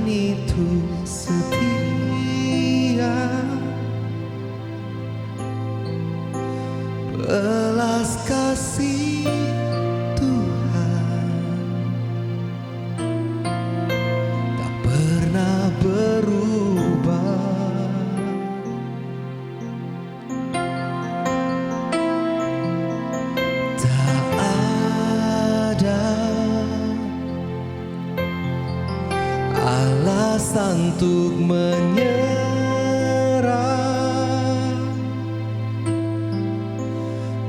Itu setia, belas kasih Tuhan tak pernah berubah. Tak ada alasan untuk menyerah.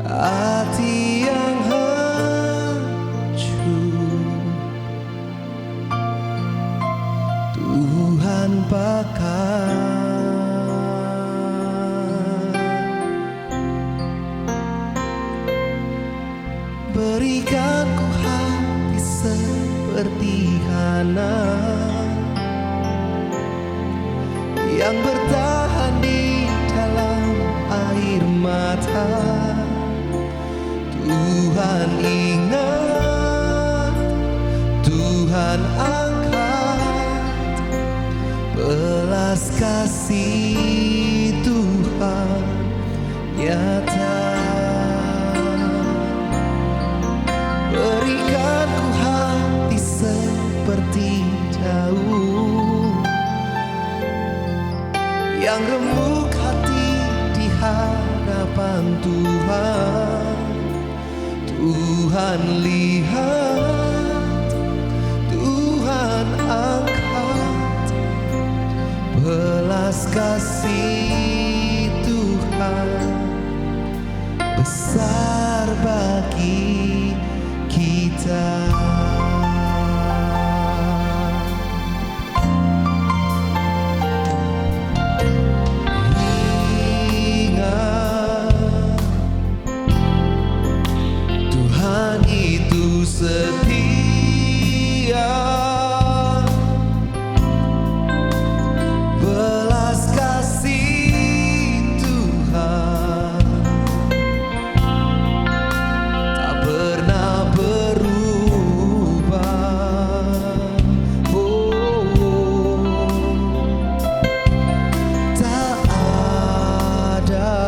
Hati yang hancur Tuhan pakai. Berikan ku hati seperti Hana yang bertahan di dalam air mata. Tuhan ingat, Tuhan angkat, belas kasih Tuhan nyata. Berikan ku hati seperti daun yang remuk hati di hadapan Tuhan. Tuhan lihat, Tuhan angkat, belas kasih Tuhan besar bagi kita. Setia, belas kasih Tuhan tak pernah berubah. Tak ada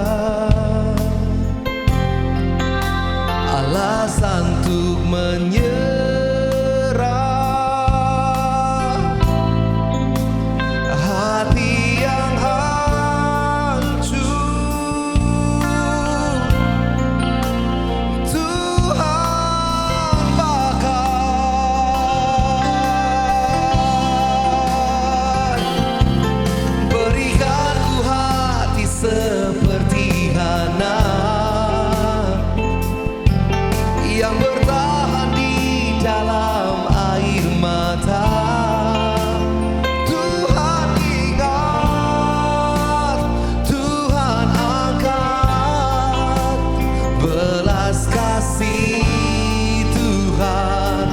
alasan untuk menyerah. Hati yang hancur Tuhan pakai. Berikan ku hati seperti Hana yang bertahan di dalam air mata. Tuhan ingat, Tuhan angkat, belas kasih Tuhan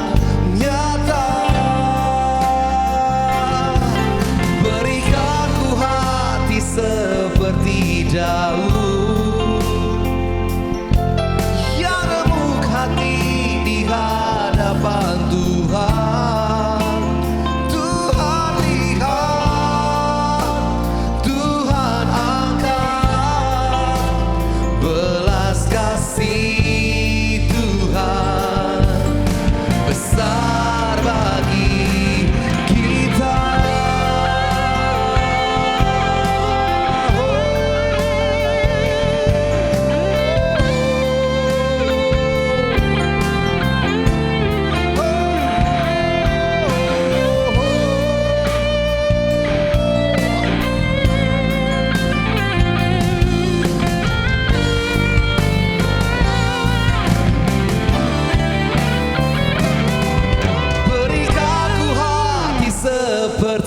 nyata. Berikan ku hati seperti daun di hadapan Tuhan. Tuhan lihat, Tuhan angkat, belas kasih Tuhan besar bagi kita.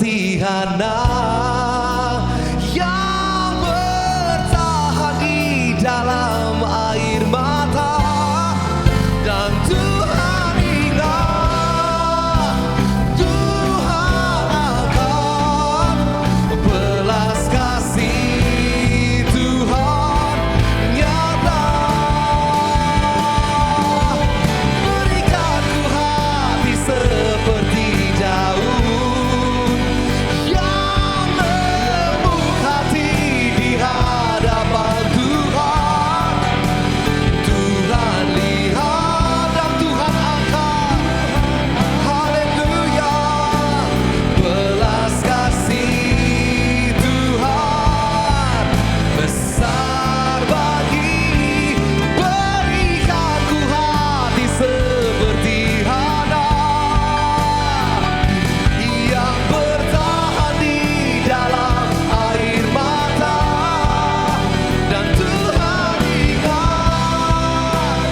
seperti Hana yang bertahan di dalam air mata. Dan Tuhan ingat, Tuhan akan belas kasih Tuhan nyata. Berikan ku hati seperti Daud yang lembut hati di hadapan Tuhan. Tuhan lihat dan Tuhan angkat, haleluya. Belas kasih Tuhan besar bagi. Berikan ku hati seperti Hana yang bertahan di dalam air mata. Dan Tuhan ingat,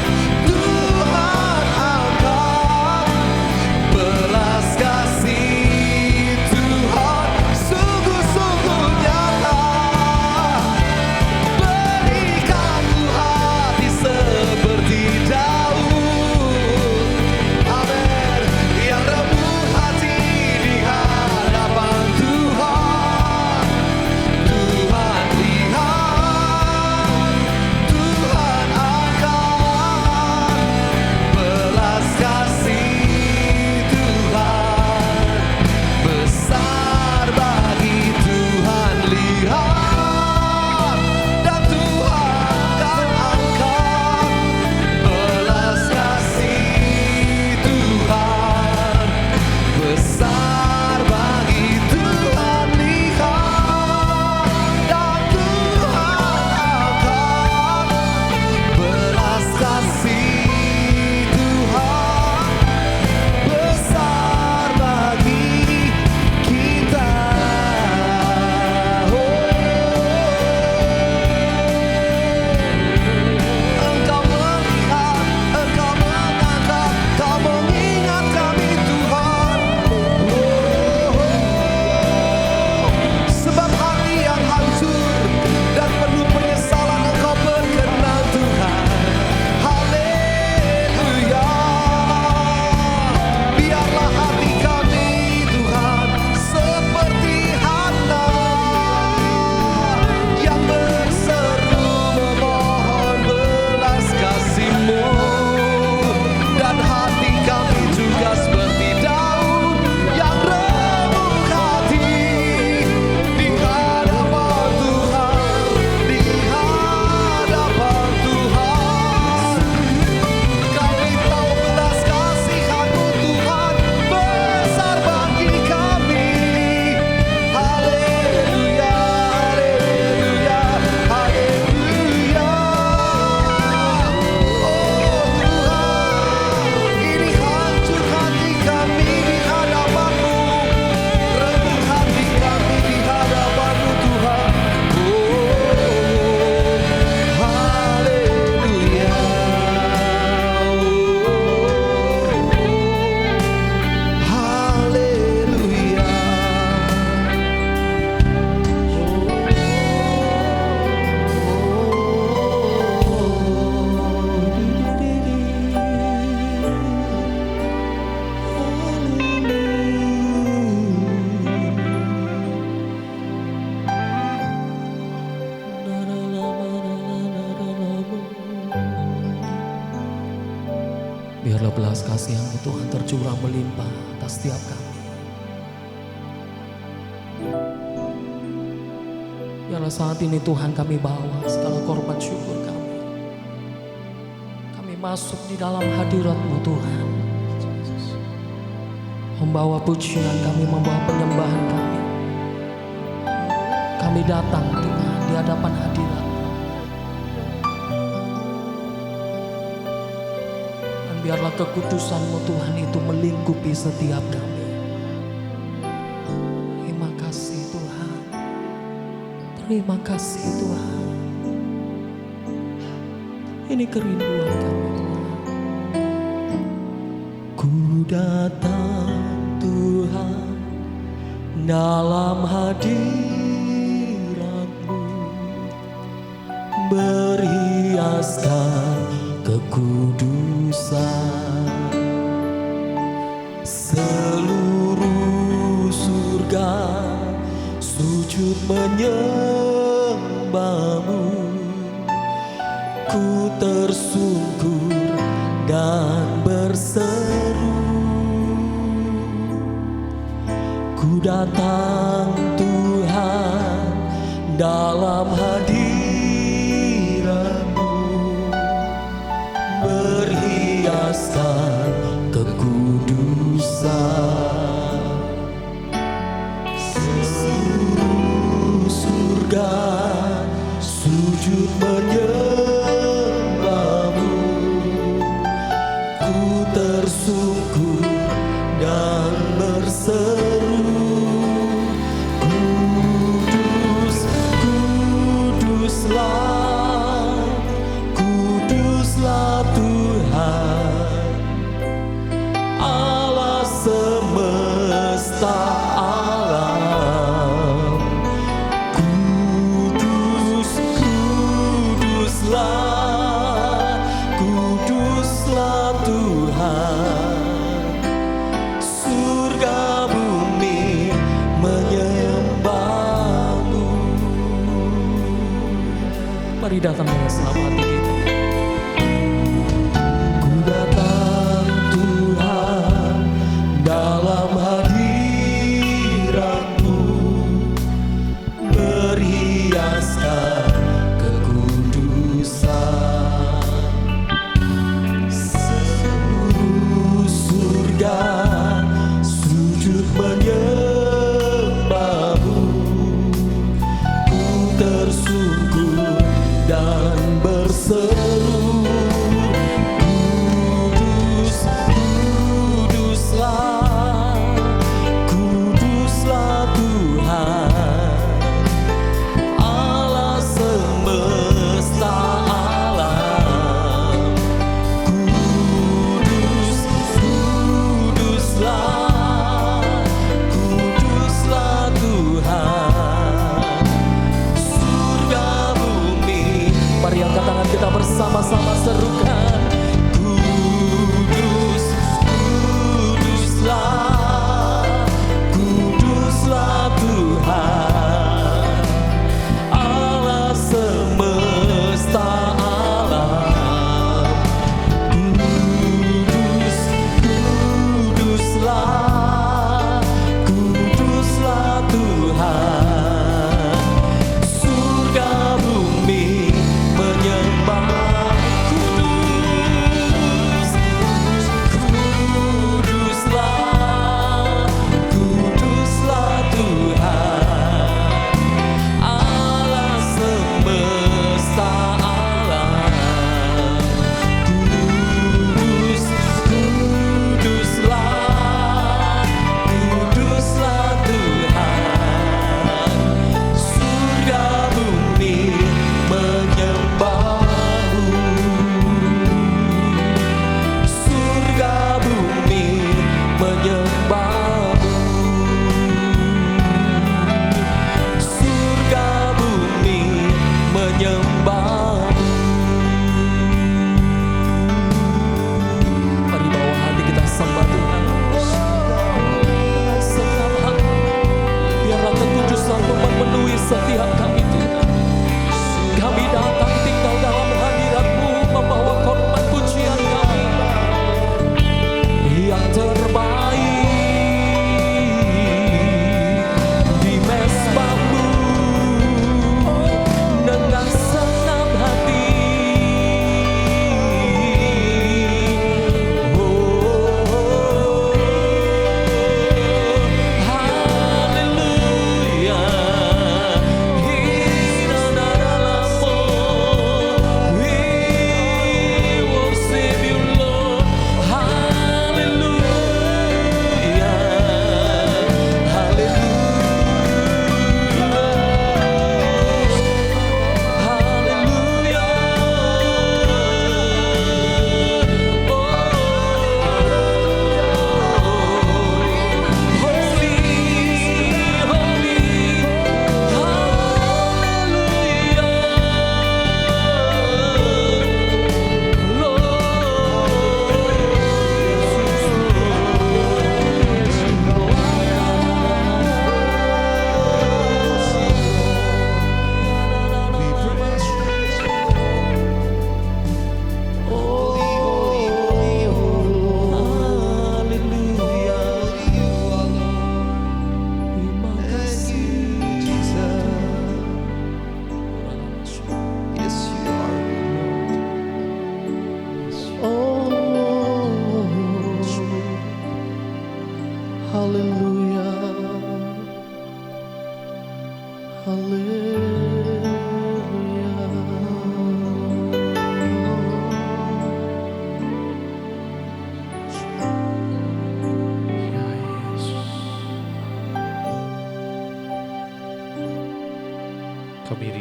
Tuhan akan belas kasih Tuhan sungguh-sungguh nyata. Berikan ku hati seperti Daud, amin, yang lembut hati di hadapan Tuhan. Tuhan lihat, Tuhan akan belas kasih Tuhan besar bagi. Tuhan lihat dan Tuhan akan belas kasih Tuhan besar bagi. Tuhan lihat dan Tuhan akan belas kasih Tuhan besar bagi kita. Engkau melihat, Engkau mengangkat, Kau mengingat kami Tuhan. Sebab hati yang hancur dan penuh penyesalan Engkau berkenan Tuhan. Haleluya. Biarlah hati kami Tuhan seperti Hana yang berseru memohon belas kasih-Mu. Dan hati kami juga seperti Daud yang remuk hati di hadapan Tuhan, di hadapan Tuhan. Kami tahu belas kasihan-Mu Tuhan besar bagi kami. Haleluya, haleluya, haleluya. Oh Tuhan, ini hancur hati kami di hadapan-Mu, remuk hati kami di hadapan-Mu Tuhan. Oh haleluya. Haleluya. Biarlah belas kasihan-Mu Tuhan tercurah melimpah atas setiap kami. Biarlah saat ini Tuhan kami bawa segala korban syukur kami. Kami masuk di dalam hadirat-Mu Tuhan. Membawa pujian kami, membawa penyembahan kami. Kami datang Tuhan di hadapan hadirat. Dan biarlah kekudusan-Mu Tuhan itu melingkupi setiap kami. Terima kasih Tuhan. Terima kasih Tuhan. Ini kerinduan kami Tuhan. Ku datang Tuhan dalam hadirat-Mu, berhiaskan kekudusan. Seluruh surga sujud menyembah-Mu, ku tersungkur dan berseru, ku datang Tuhan dalam hadirat-Mu, berhiaskan kekudusan. Seluruh surga sujud menyembah-Mu, ku tersungkur dan berseru, kudus, kuduslah, kuduslah Tuhan Allah semesta alam. Kudus, kuduslah, kuduslah Tuhan, surga bumi menyembah-Mu. Mari datang dengan selama hati kita. Ku datang Tuhan dalam hadirat-Mu, berhiaskan kekudusan. Seluruh surga sujud menyembah-Mu, ku tersungkur dan berseru, kudus, kuduslah, kuduslah Tuhan Allah semesta alam. Kudus, kuduslah, kuduslah Tuhan, surga bumi. Mari angkat tangan kita bersama-sama serukan, kudus, kuduslah, kuduslah Tuhan Allah semesta alam. Kudus, kuduslah, kuduslah Tuhan, surga bumi menyembah. Kudus,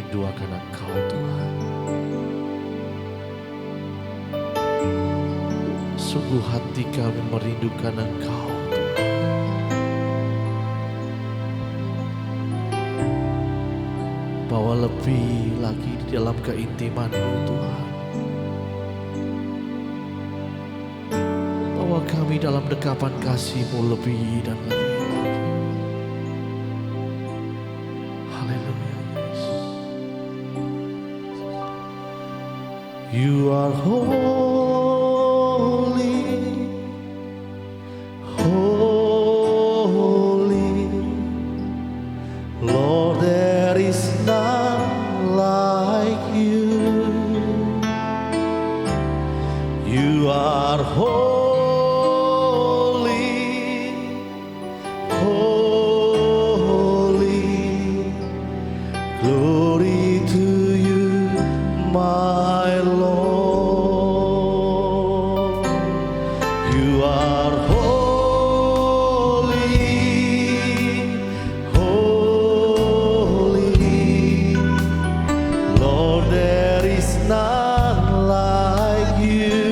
rindu akan Engkau Tuhan. Sungguh hati kami merindukan Engkau Tuhan. Bawa lebih lagi di dalam keintiman-Mu Tuhan. Bawa kami dalam dekapan kasih-Mu lebih dan lebih lagi. Haleluya Yesus. You are holy, holy, Lord, there is none like you. You are holy, holy, glory to you, my Lord. You are holy, holy, Lord, there is none like you.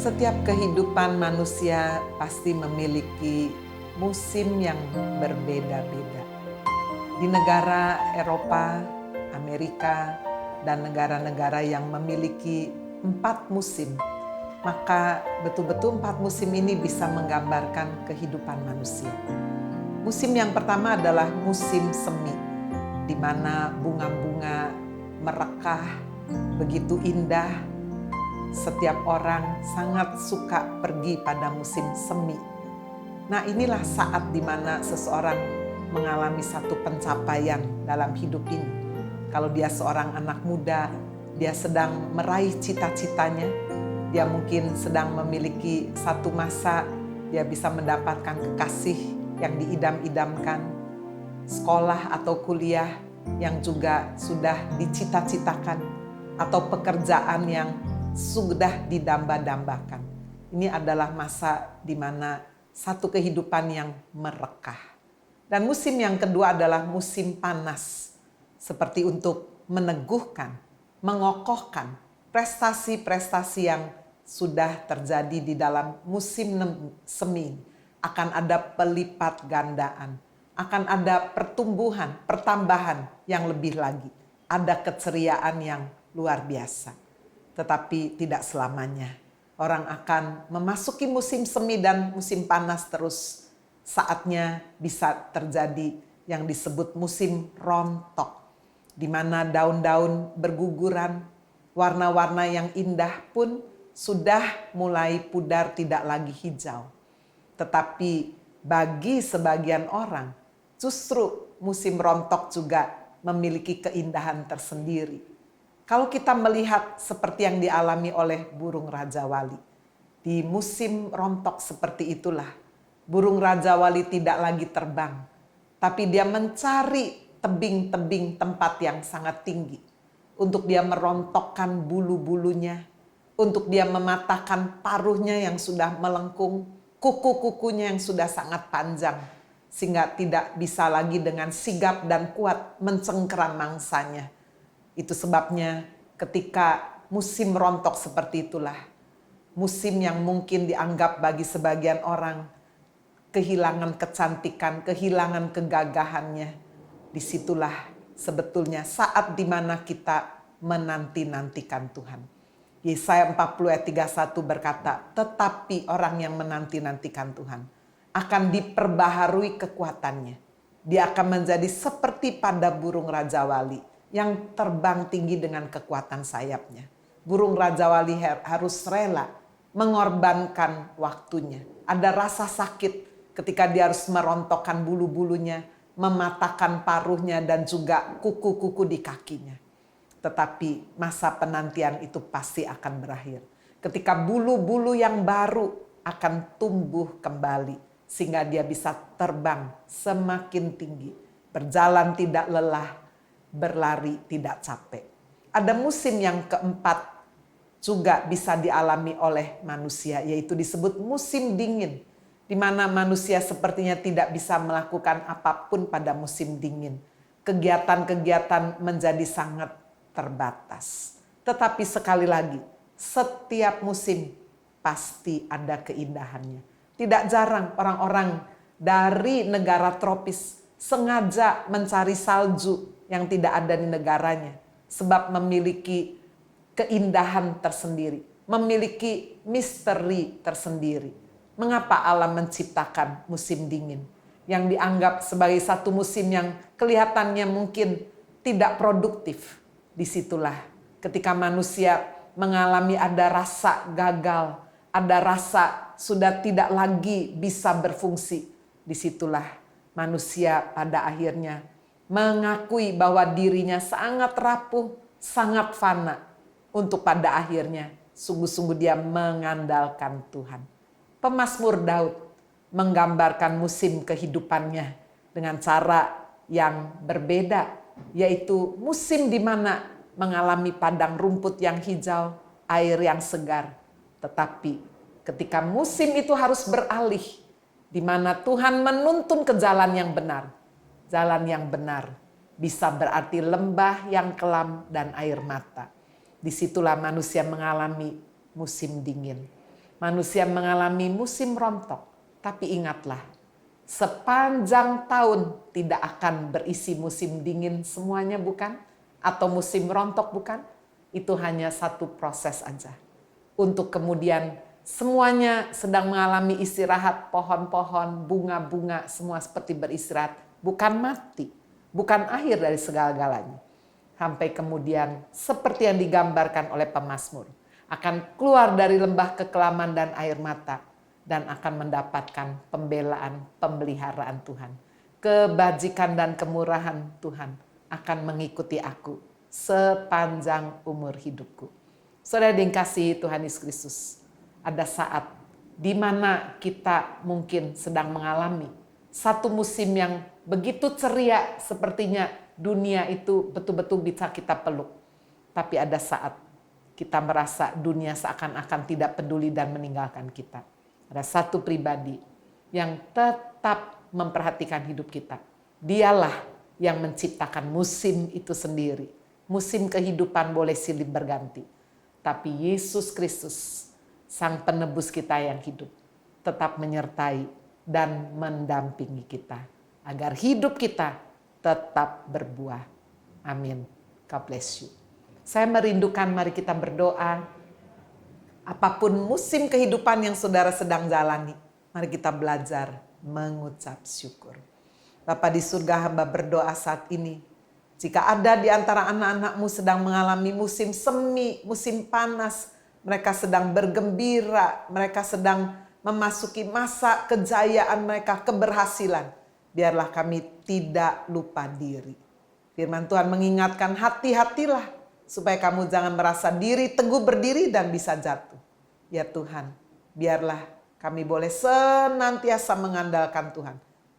Setiap kehidupan manusia pasti memiliki musim yang berbeda-beda. Di negara Eropa, Amerika, dan negara-negara yang memiliki 4 musim, maka betul-betul 4 musim ini bisa menggambarkan kehidupan manusia. Musim yang pertama adalah musim semi, di mana bunga-bunga merekah, begitu indah. Setiap orang sangat suka pergi pada musim semi. Nah, inilah saat di mana seseorang mengalami satu pencapaian dalam hidup ini. Kalau dia seorang anak muda, dia sedang meraih cita-citanya, dia mungkin sedang memiliki satu masa, dia bisa mendapatkan kekasih yang diidam-idamkan, sekolah atau kuliah yang juga sudah dicita-citakan, atau pekerjaan yang sudah didamba-dambakan. Ini adalah masa di mana satu kehidupan yang merekah. Dan musim yang kedua adalah musim panas, seperti untuk meneguhkan, mengokohkan prestasi-prestasi yang sudah terjadi di dalam musim semi. Akan ada pelipat gandaan, akan ada pertumbuhan, pertambahan yang lebih lagi. Ada keceriaan yang luar biasa. Tetapi tidak selamanya. Orang akan memasuki musim semi dan musim panas terus. Saatnya bisa terjadi yang disebut musim rontok, di mana daun-daun berguguran, warna-warna yang indah pun sudah mulai pudar, tidak lagi hijau. Tetapi bagi sebagian orang, justru musim rontok juga memiliki keindahan tersendiri. Kalau kita melihat seperti yang dialami oleh burung Raja Wali, di musim rontok seperti itulah, burung Raja Wali tidak lagi terbang, tapi dia mencari tebing-tebing tempat yang sangat tinggi, untuk dia merontokkan bulu-bulunya, untuk dia mematahkan paruhnya yang sudah melengkung, kuku-kukunya yang sudah sangat panjang, sehingga tidak bisa lagi dengan sigap dan kuat mencengkeram mangsanya. Itu sebabnya ketika musim rontok seperti itulah, musim yang mungkin dianggap bagi sebagian orang kehilangan kecantikan, kehilangan kegagahannya. Disitulah sebetulnya saat dimana kita menanti-nantikan Tuhan. Yesaya 40 ayat 31 berkata, tetapi orang yang menanti-nantikan Tuhan akan diperbaharui kekuatannya. Dia akan menjadi seperti pada burung Raja Wali yang terbang tinggi dengan kekuatan sayapnya. Burung Raja Wali harus rela mengorbankan waktunya. Ada rasa sakit ketika dia harus merontokkan bulu-bulunya, mematahkan paruhnya dan juga kuku-kuku di kakinya. Tetapi masa penantian itu pasti akan berakhir. Ketika bulu-bulu yang baru akan tumbuh kembali, sehingga dia bisa terbang semakin tinggi, berjalan tidak lelah, berlari tidak capek. Ada musim yang keempat juga bisa dialami oleh manusia, yaitu disebut musim dingin, di mana manusia sepertinya tidak bisa melakukan apapun pada musim dingin. Kegiatan-kegiatan menjadi sangat terbatas. Tetapi sekali lagi, setiap musim pasti ada keindahannya. Tidak jarang orang-orang dari negara tropis sengaja mencari salju yang tidak ada di negaranya, sebab memiliki keindahan tersendiri, memiliki misteri tersendiri. Mengapa Allah menciptakan musim dingin yang dianggap sebagai satu musim yang kelihatannya mungkin tidak produktif? Disitulah ketika manusia mengalami ada rasa gagal, ada rasa sudah tidak lagi bisa berfungsi. Disitulah manusia pada akhirnya mengakui bahwa dirinya sangat rapuh, sangat fana, untuk pada akhirnya sungguh-sungguh dia mengandalkan Tuhan. Pemazmur Daud menggambarkan musim kehidupannya dengan cara yang berbeda, yaitu musim di mana mengalami padang rumput yang hijau, air yang segar. Tetapi ketika musim itu harus beralih, di mana Tuhan menuntun ke jalan yang benar. Jalan yang benar bisa berarti lembah yang kelam dan air mata. Disitulah manusia mengalami musim dingin. Manusia mengalami musim rontok, tapi ingatlah, sepanjang tahun tidak akan berisi musim dingin semuanya, bukan? Atau musim rontok, bukan? Itu hanya satu proses aja. Untuk kemudian semuanya sedang mengalami istirahat, pohon-pohon, bunga-bunga, semua seperti beristirahat. Bukan mati, bukan akhir dari segala-galanya. Sampai kemudian seperti yang digambarkan oleh pemazmur, akan keluar dari lembah kekelaman dan air mata, dan akan mendapatkan pembelaan, pemeliharaan Tuhan. Kebajikan dan kemurahan Tuhan akan mengikuti aku sepanjang umur hidupku. Saudara dikasihi Tuhan Yesus Kristus, ada saat di mana kita mungkin sedang mengalami satu musim yang begitu ceria, sepertinya dunia itu betul-betul bisa kita peluk. Tapi ada saat kita merasa dunia seakan-akan tidak peduli dan meninggalkan kita. Ada satu pribadi yang tetap memperhatikan hidup kita. Dialah yang menciptakan musim itu sendiri. Musim kehidupan boleh silih berganti. Tapi Yesus Kristus, Sang Penebus kita yang hidup, tetap menyertai dan mendampingi kita. Agar hidup kita tetap berbuah. Amin. God bless you. Saya merindukan, mari kita berdoa. Apapun musim kehidupan yang saudara sedang jalani, mari kita belajar mengucap syukur. Bapa di surga, hamba berdoa saat ini. Jika ada di antara anak-anakmu sedang mengalami musim semi, musim panas, mereka sedang bergembira, mereka sedang memasuki masa kejayaan mereka, keberhasilan. Biarlah kami tidak lupa diri. Firman Tuhan mengingatkan, hati-hatilah supaya kamu jangan merasa diri teguh berdiri dan bisa jatuh. Ya Tuhan, biarlah kami boleh senantiasa mengandalkan Tuhan.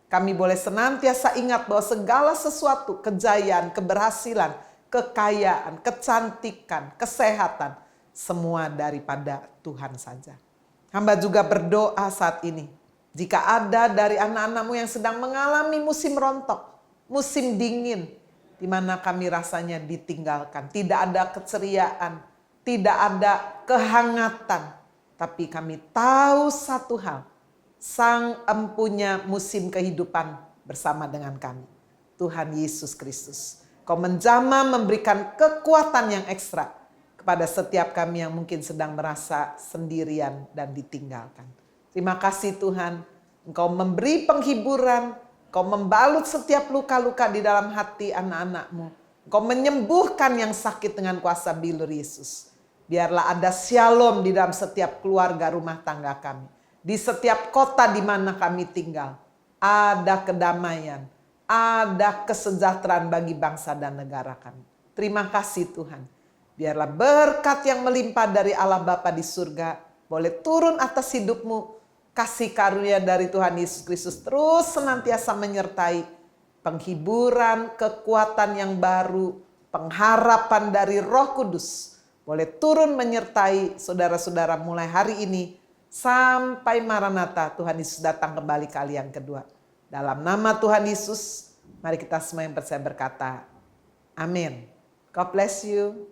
Kami boleh senantiasa ingat bahwa segala sesuatu, kejayaan, keberhasilan, kekayaan, kecantikan, kesehatan, semua daripada Tuhan saja. Hamba juga berdoa saat ini, jika ada dari anak-anakmu yang sedang mengalami musim rontok, musim dingin, di mana kami rasanya ditinggalkan, tidak ada keceriaan, tidak ada kehangatan, tapi kami tahu satu hal, Sang Empunya musim kehidupan bersama dengan kami, Tuhan Yesus Kristus. Kau menjamah memberikan kekuatan yang ekstra kepada setiap kami yang mungkin sedang merasa sendirian dan ditinggalkan. Terima kasih Tuhan, Engkau memberi penghiburan, Engkau membalut setiap luka-luka di dalam hati anak-anak-Mu. Engkau menyembuhkan yang sakit dengan kuasa bilur Yesus. Biarlah ada shalom di dalam setiap keluarga rumah tangga kami. Di setiap kota di mana kami tinggal, ada kedamaian, ada kesejahteraan bagi bangsa dan negara kami. Terima kasih Tuhan. Biarlah berkat yang melimpah dari Allah Bapa di surga boleh turun atas hidupmu. Kasih karunia dari Tuhan Yesus Kristus terus senantiasa menyertai penghiburan, kekuatan yang baru, pengharapan dari Roh Kudus boleh turun menyertai saudara-saudara mulai hari ini sampai Maranatha Tuhan Yesus datang kembali kali yang kedua. Dalam nama Tuhan Yesus, mari kita semua yang percaya berkata, amin. God bless you.